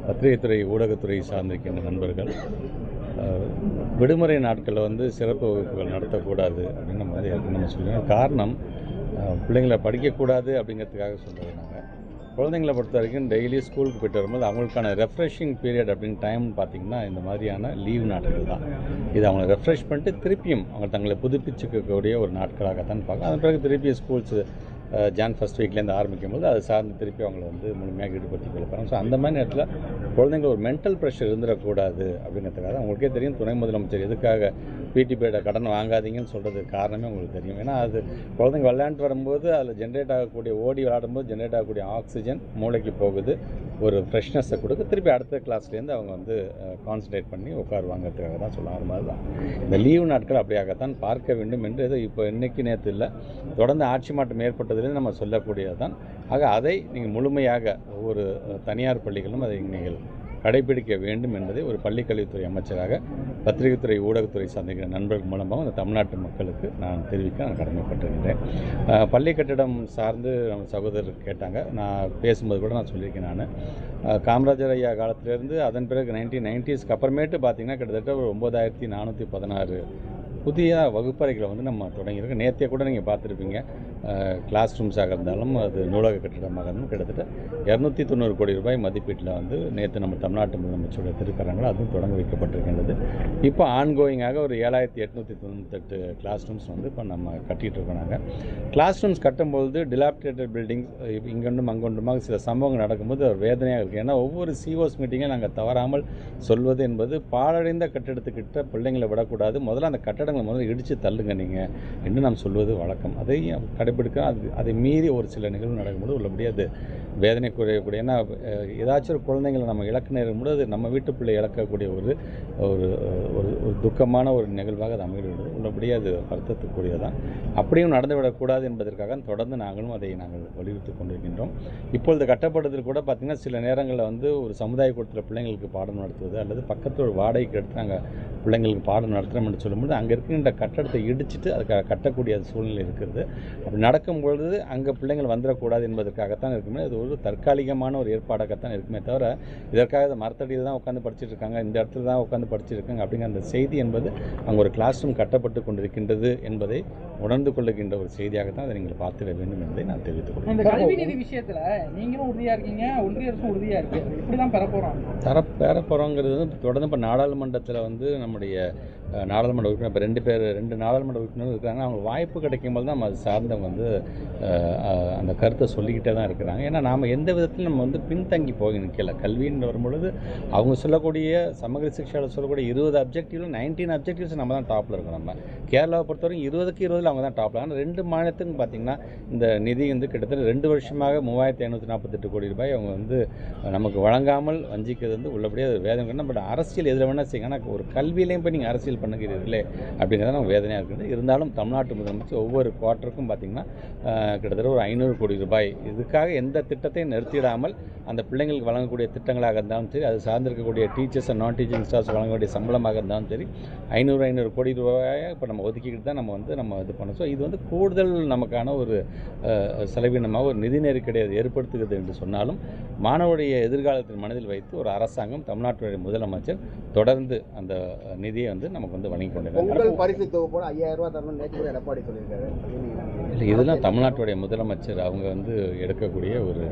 பத்திரிகைத்துறை ஊடகத்துறை சார்ந்திருக்கின்ற நண்பர்கள் விடுமுறை நாட்களில் வந்து சிறப்பு வகுப்புகள் நடத்தக்கூடாது அப்படின்னு நம்ம சொல்லுவோம். காரணம் பிள்ளைங்களை படிக்கக்கூடாது அப்படிங்கிறதுக்காக சொல்கிறது. நாங்கள் குழந்தைங்களை பொறுத்த வரைக்கும் டெய்லி ஸ்கூலுக்கு போய்ட்டு வரும்போது அவங்களுக்கான ரெஃப்ரெஷிங் பீரியட் அப்படின்னு டைம் பார்த்திங்கன்னா இந்த மாதிரியான லீவ் நாட்கள் தான். இது அவங்களை ரெஃப்ரெஷ் பண்ணிட்டு திருப்பியும் அவங்க தங்களை புதுப்பிச்சுக்கக்கூடிய ஒரு நாட்களாகத்தான் பார்க்க. அதன் பிறகு திருப்பி ஸ்கூல்ஸு ஜான் ஃபஸ்ட் வீக்லேருந்து ஆரம்பிக்கும் போது அதை சார்ந்து திருப்பி அவங்களை வந்து முழுமையாக ஈடுபடுத்தி கொள்ளுறாங்க. ஸோ அந்த மாதிரி நேரத்தில் குழந்தைங்க ஒரு மென்டல் ப்ரெஷர் இருந்துடக்கூடாது அப்படிங்கிறதுக்காக அவங்களுக்கே தெரியும். துணை முதலமைச்சர் எதுக்காக பிடி பீரியடை கடன் வாங்காதீங்கன்னு சொல்கிறது காரணமே உங்களுக்கு தெரியும். ஏன்னா அது குழந்தைங்க விளையாண்டு வரும்போது அதில் ஜென்ரேட் ஆகக்கூடிய ஓடி விளையாடும்போது ஜென்ரேட் ஆகக்கூடிய ஆக்சிஜன் மூளைக்கு போகுது, ஒரு ஃப்ரெஷ்னஸை கொடுக்க திருப்பி அடுத்த கிளாஸ்லேருந்து அவங்க வந்து கான்சன்ட்ரேட் பண்ணி உட்காருவாங்கிறதுக்காக தான் சொல்லுவாங்க. அது மாதிரி தான் இந்த லீவு நாட்கள் அப்படியாகத்தான் பார்க்க வேண்டும் என்று இது இப்போ இன்றைக்கி நேற்று இல்லை, தொடர்ந்து ஆட்சி மாற்றம் ஏற்பட்டதுலேருந்து நம்ம சொல்லக்கூடியது தான். ஆக அதை நீங்கள் முழுமையாக ஒவ்வொரு தனியார் பள்ளிகளும் அதை நீங்கள் கடைபிடிக்க வேண்டும் என்பதை ஒரு பள்ளிக்கல்வித்துறை அமைச்சராக பத்திரிகைத்துறை ஊடகத்துறை சார்ந்த நண்பர்கள் மூலமாக அந்த தமிழ்நாட்டு மக்களுக்கு நான் தெரிவிக்க நான் கடமைப்பட்டிருக்கிறேன். பள்ளி கட்டிடம் சார்ந்து நம்ம சகோதரர் கேட்டாங்க. நான் பேசும்போது கூட நான் சொல்லியிருக்கேன். நான் காமராஜர் ஐயா காலத்திலேருந்து அதன் பிறகு 1990s அப்புறமேட்டு பார்த்திங்கன்னா கிட்டத்தட்ட ஒரு 9416 புதிய வகுப்பறைகளை வந்து நம்ம தொடங்கியிருக்கோம். நேற்றே கூட நீங்கள் பார்த்துருப்பீங்க. கிளாஸ் ரூம்ஸாக இருந்தாலும் அது நூலக கட்டிடமாக இருந்தாலும் கிட்டத்தட்ட 290 கோடி ரூபாய் மதிப்பீட்டில் வந்து நேற்று நம்ம தமிழ்நாட்டு முதலமைச்சருடைய திருக்கரங்கள் அதுவும் தொடங்க வைக்கப்பட்டிருக்கின்றது. இப்போ ஆன்கோயிங்காக ஒரு 7898 கிளாஸ் ரூம்ஸ் வந்து இப்போ நம்ம கட்டிகிட்டு இருக்கோம். நாங்கள் கிளாஸ் ரூம்ஸ் கட்டும்பொழுது டிலாப்டேட்டட் பில்டிங்ஸ் இங்கொன்றும் அங்கொன்றுமாக சில சம்பவங்கள் நடக்கும்போது ஒரு வேதனையாக இருக்குது. ஏன்னா ஒவ்வொரு சிஓஸ் மீட்டிங்கும் நாங்கள் தவறாமல் சொல்வது என்பது பாழடைந்த கட்டிடத்துக்கிட்ட பிள்ளைங்களை விடக்கூடாது, முதல்ல அந்த கட்டடங்களை முதல்ல இடித்து தள்ளுங்க நீங்கள் என்று நாம் சொல்வது வழக்கம். அதை கடைபிடிக்க அதை மீறி ஒரு சில நிகழ்வு நடக்கும்போது உள்ளபடியே அது வேதனை குறையக்கூடிய. ஏன்னா ஏதாச்சும் ஒரு குழந்தைங்களை நம்ம இழக்க நேரும்போது அது நம்ம வீட்டு பிள்ளை இழக்கக்கூடிய ஒரு ஒரு ஒரு துக்கமான ஒரு நிகழ்வாக அது அமைகிறது. உள்ளபடியே அது வருத்தத்துக்குரியதான். அப்படியும் நடந்துவிடக்கூடாது என்பதற்காக தொடர்ந்து நாங்களும் அதை வலியுறுத்தி கொண்டிருக்கின்றோம். இப்பொழுது கட்டப்பட்டதில் கூட பார்த்திங்கன்னா சில நேரங்களில் வந்து ஒரு சமுதாய கூட்டத்தில் பிள்ளைங்களுக்கு பாடம் நடத்துவது அல்லது பக்கத்தில் ஒரு வாடகைக்கு எடுத்து நாங்கள் பிள்ளைங்களுக்கு பாடம் நடத்துகிறோம் என்று சொல்லும்போது அங்கே இருக்கின்ற கட்டடத்தை இடிச்சிட்டு அதுக்காக கட்டக்கூடிய சூழ்நிலை இருக்கிறது. அப்படி நடக்கும்பொழுது அங்கே பிள்ளைங்கள் வந்துடக்கூடாது என்பதற்காகத்தான் இருக்குமே. அது ஒரு தற்காலிகமான ஒரு ஏற்பாடாகத்தான் இருக்குமே தவிர இதற்காக இந்த மரத்தடியில் தான் உட்காந்து படிச்சுட்டு இருக்காங்க, இந்த இடத்துல தான் உட்காந்து படிச்சிருக்காங்க அப்படிங்கிற அந்த செய்தி என்பது அங்கே ஒரு கிளாஸ் ரூம் கட்டப்பட்டு கொண்டிருக்கின்றது என்பதை உணர்ந்து கொள்ளுகின்ற ஒரு செய்தியாகத்தான் அதை நீங்கள் பார்த்துட வேண்டும் என்பதை நான் தெரிவித்துக் கொள்கிறேன். இந்த கல்வி நிதி விஷயத்தில் நீங்களும் உறுதியாக இருக்கீங்க, ஒன்றிய அரசும் உறுதியாக இருக்குது. இப்படி தான் பெற போகிறோங்கிறது தொடர்ந்து இப்போ நாடாளுமன்றத்தில் வந்து நம்முடைய நாடாளுமன்ற உறுப்பினர் இப்போ 2 நாடாளுமன்ற உறுப்பினரும் இருக்கிறாங்க. அவங்க வாய்ப்பு கிடைக்கும் போது தான் நம்ம அது சார்ந்தவங்க வந்து அந்த கருத்தை சொல்லிக்கிட்டே தான் இருக்கிறாங்க. ஏன்னா நாம் எந்த விதத்திலும் நம்ம வந்து பின்தங்கி போய் நிற்கல. கல்வின்னு வரும்பொழுது அவங்க சொல்லக்கூடிய சமகர சிக்ஷாவில் சொல்லக்கூடிய 20 அப்ஜெக்டிவ்ல 19 அப்ஜெக்டிவ்ஸ் நம்ம தான் டாப்பில் இருக்கோம். நம்ம கேரளாவை பொறுத்தவரைக்கும் 20க்கு 20 அவங்க தான் டாப்பில். ஆனால் 2 மாநிலத்துக்கும் பார்த்திங்கன்னா இந்த நிதி வந்து கிட்டத்தட்ட 2 வருஷமாக 3548 கோடி ரூபாய் அவங்க வந்து நமக்கு வழங்காமல் வஞ்சிக்கிறது வந்து உள்ளபடியே அது வேதனை. பட் அரசியல் எதில் வேணால் செய்யுங்க, ஆனால் ஒரு கல்வியிலையும் போய் நீங்கள் அரசியல் பண்ணுகிறீர்களே அப்படிங்கிறத நம்ம வேதனையாக இருக்குது. இருந்தாலும் தமிழ்நாட்டு முதலமைச்சர் ஒவ்வொரு குவார்ட்டருக்கும் பார்த்திங்கன்னா கிட்டத்தட்ட ஒரு 500 கோடி ரூபாய் இதுக்காக எந்த திட்டத்தையும் நிறுத்திடாமல் அந்த பிள்ளைங்களுக்கு வழங்கக்கூடிய திட்டங்களாக இருந்தாலும் சரி, அது சார்ந்திருக்கக்கூடிய டீச்சர்ஸ் அண்ட் நான் டீச்சிங் ஸ்டாஃப்ஸ் வழங்கக்கூடிய சம்பளமாக இருந்தாலும் சரி 500 கோடி ரூபாயை இப்போ நம்ம ஒதுக்கிக்கிட்டு தான் நம்ம இது பண்ணோம். ஸோ இது வந்து கூடுதல் நமக்கான ஒரு செலவினமாக ஒரு நிதி நெருக்கடியை ஏற்படுத்துகிறது என்று சொன்னாலும் மாணவருடைய எதிர்காலத்தின் மனதில் வைத்து ஒரு அரசாங்கம் தமிழ்நாட்டுடைய முதலமைச்சர் தொடர்ந்து அந்த நிதியை வந்து நமக்கு வந்து வழங்கி கொண்டிருக்காங்க. பரிசு தொகுப்போட 5000 ரூபாய் தரணும் நேற்று எடப்பாடி சொல்லியிருக்காரு. இல்லை, இதெல்லாம் தமிழ்நாட்டுடைய முதலமைச்சர் அவங்க வந்து எடுக்கக்கூடிய ஒரு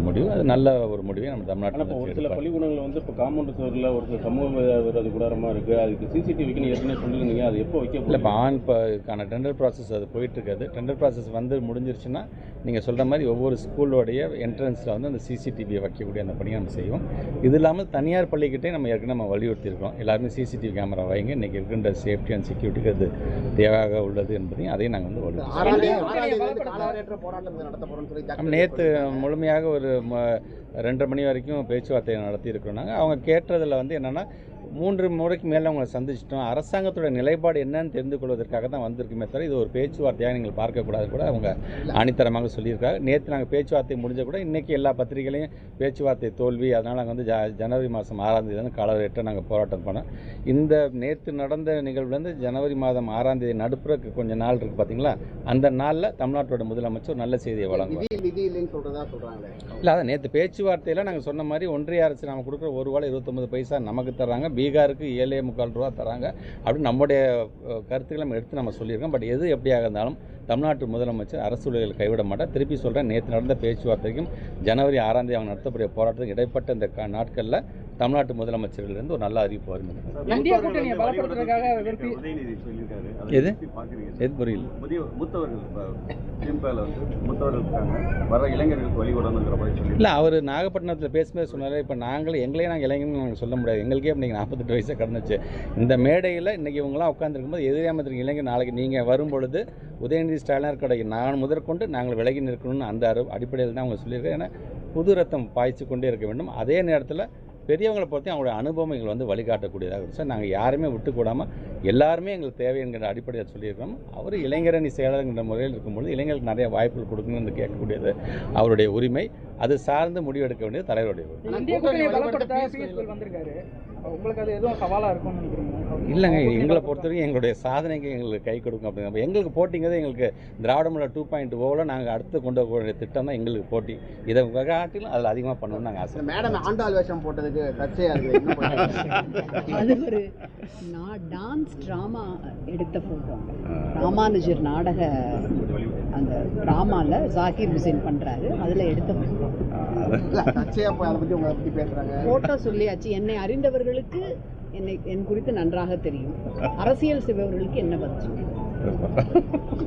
முடிவு. அது நல்ல ஒரு முடிவை நம்ம தமிழ்நாட்டில் ஒரு சில பள்ளிக்கூடங்கள் வந்து இப்போ காம்பவுண்ட் சுவரில் ஒரு சில சமூக விரோத கூடாரமாக இருக்குது. அதுக்கு சிசிடிவிக்குன்னு ஏற்கனவே சொல்லியிருந்தீங்க, அது எப்போ வைக்க? இல்லை, இப்போ இதுக்கான டெண்டர் ப்ராசஸ் அது போயிட்டுருக்காது. டெண்டர் ப்ராசஸ் வந்து முடிஞ்சிருச்சுன்னா நீங்கள் சொல்கிற மாதிரி ஒவ்வொரு ஸ்கூலோடைய என்ட்ரன்ஸில் வந்து அந்த சிசிடிவியை வைக்கக்கூடிய அந்த பணியை நம்ம செய்வோம். இது இல்லாமல் தனியார் பள்ளிக்கிட்டே நம்ம ஏற்கனவே நம்ம வலியுறுத்தியிருக்கோம். எல்லாருமே சிசிடிவி கேமரா வைங்க, இன்றைக்கி இருக்கின்ற சேஃப்டி அண்ட் செக்யூரிட்டிக்கு அது தேவையாக உள்ளது என்பதையும் அதையும் நாங்கள் வந்து வலியுறுத்தி நேற்று முழுமையாக ஒரு 2:30 மணி வரைக்கும் பேச்சுவார்த்தை நடத்தியிருக்கிறோம். நாங்கள் அவங்க கேட்டதில் வந்து என்னென்னா 3 முறைக்கு மேலே அவங்களை சந்திச்சிட்டோம். அரசாங்கத்தோட நிலைப்பாடு என்னன்னு தெரிந்து கொள்வதற்காக தான் வந்திருக்குமே தவிர இது ஒரு பேச்சுவார்த்தையாக நீங்கள் பார்க்கக்கூடாது கூட அவங்க ஆணித்தரமாக சொல்லியிருக்காங்க. நேற்று நாங்கள் பேச்சுவார்த்தை முடிஞ்ச கூட இன்றைக்கி எல்லா பத்திரிகைகளையும் பேச்சுவார்த்தை தோல்வி, அதனால் நாங்கள் வந்து ஜனவரி மாதம் 6ஆம் தேதி வந்து காலவரையற்ற நாங்கள் போராட்டம் பண்ணோம். இந்த நேற்று நடந்த நிகழ்வுலேருந்து ஜனவரி மாதம் 6ஆம் தேதி நடுப்புறக்கு கொஞ்சம் நாள் இருக்குது பார்த்தீங்களா, அந்த நாளில் தமிழ்நாட்டோட முதலமைச்சர் ஒரு நல்ல செய்தியை வழங்குவார். நிதி இல்லைன்னு சொல்கிறதா சொல்கிறாங்களே. இல்லை, அதான் நேற்று பேச்சுவார்த்தையில் நாங்கள் சொன்ன மாதிரி ஒன்றிய அரசு நம்ம கொடுக்குற ஒரு ரூபாய் 29 பைசா நமக்கு தர்றாங்க, பீகாருக்கு 7.25 ரூபா தராங்க அப்படின்னு நம்முடைய கருத்துக்களை நம்ம எடுத்து நம்ம சொல்லியிருக்கோம். பட் எது எப்படியாக இருந்தாலும் தமிழ்நாட்டு முதலமைச்சர் அரசு ஊழியர்களை கைவிட மாட்டார். திருப்பி சொல்கிறேன், நேற்று நடந்த பேச்சுவார்த்தைக்கும் ஜனவரி 6ஆம் தேதி அவங்க நடத்தக்கூடிய போராட்டத்துக்கு இடைப்பட்ட இந்த நாட்களில் தமிழ்நாட்டு முதலமைச்சர்களிலிருந்து ஒரு நல்ல அறிவிப்பு வரும். இந்தியா கூட்டணியை பலப்படுத்துறதுக்காக எது எது புரியல? வர இளைஞர்களுக்கு வழிவிடணுங்கிற மாதிரி சொல்லி இல்லை, அவர் நாகப்பட்டினத்தில் பேசும்போது சொன்னார், இப்போ நாங்கள் இளைஞர்கள் நாங்கள் சொல்ல முடியாது, எங்களுக்கே இன்றைக்கி 48 வயசை கடந்துச்சு. இந்த மேடையில் இன்றைக்கி இவங்களாம் உட்காந்துருக்கும்போது எதிராம இளைஞர் நாளைக்கு நீங்கள் வரும்பொழுது உதயநிதி ஸ்டாலினர் கடைக்கு நான் முதற்கொண்டு நாங்கள் விலகி நிற்கணும்னு அந்த அடிப்படையில் தான் அவங்க சொல்லியிருக்கேன். ஏன்னா புது ரத்தம் பாய்ச்சி கொண்டே இருக்க வேண்டும். அதே நேரத்தில் பெரியவங்களை பொறுத்து அவங்களுடைய அனுபவம் எங்களை வந்து வழிகாட்டக்கூடியதாக இருக்கும். சார், நாங்கள் யாருமே விட்டு கூடாமல் எல்லாருமே எங்களுக்கு தேவை என்கிற அடிப்படையில் சொல்லியிருக்கோம். அவர் இளைஞரணி செயலர்கிற முறையில் இருக்கும்பொழுது இளைஞர்களுக்கு நிறைய வாய்ப்புகள் கொடுக்கணும்னு கேட்கக்கூடியது அவருடைய உரிமை. அது சார்ந்து முடிவெடுக்க வேண்டியது தலைவருடைய உரிமை. இந்தியா கூட்டணியை பலப்படுத்த வந்திருக்காரு, உங்களுக்கு அது எதுவும் சவாலாக இருக்கும்னு நினைக்கிறீங்க? இல்லைங்க, எங்களை பொறுத்தவரைக்கும் எங்களுடைய சாதனைக்கு எங்களுக்கு கை கொடுக்கும் அப்படிங்க. எங்களுக்கு போட்டிங்கிறது எங்களுக்கு திராவிடமுள்ள 2.0 நாங்கள் அடுத்து கொண்டு வரக்கூடிய திட்டம் தான் எங்களுக்கு போட்டி. இதை காட்டிலும் அதில் அதிகமாக பண்ணணும்னு நாங்கள் ஆசை. மேடம் ஆண்டாள் வேஷம் போட்டதுக்கு சர்ச்சையாக இருக்குது. அது ஒரு டான்ஸ் ட்ராமா எடுத்த ஃபோட்டோ. ராமானுஜர் நாடக அந்த ட்ராமாவில் ஜாகிர் ஹுசைன் பண்ணுறாரு, அதில் எடுத்த ஃபோட்டோ. சர்ச்சையாக அதை பற்றி உங்களை பற்றி பேசுகிறாங்க. ஃபோட்டோ சொல்லியாச்சு. என்னை அறிந்தவர்களுக்கு என் குறித்து நன்றாக தெரியும். அரசியல் செய்பவர்களுக்கு என்ன பதில்?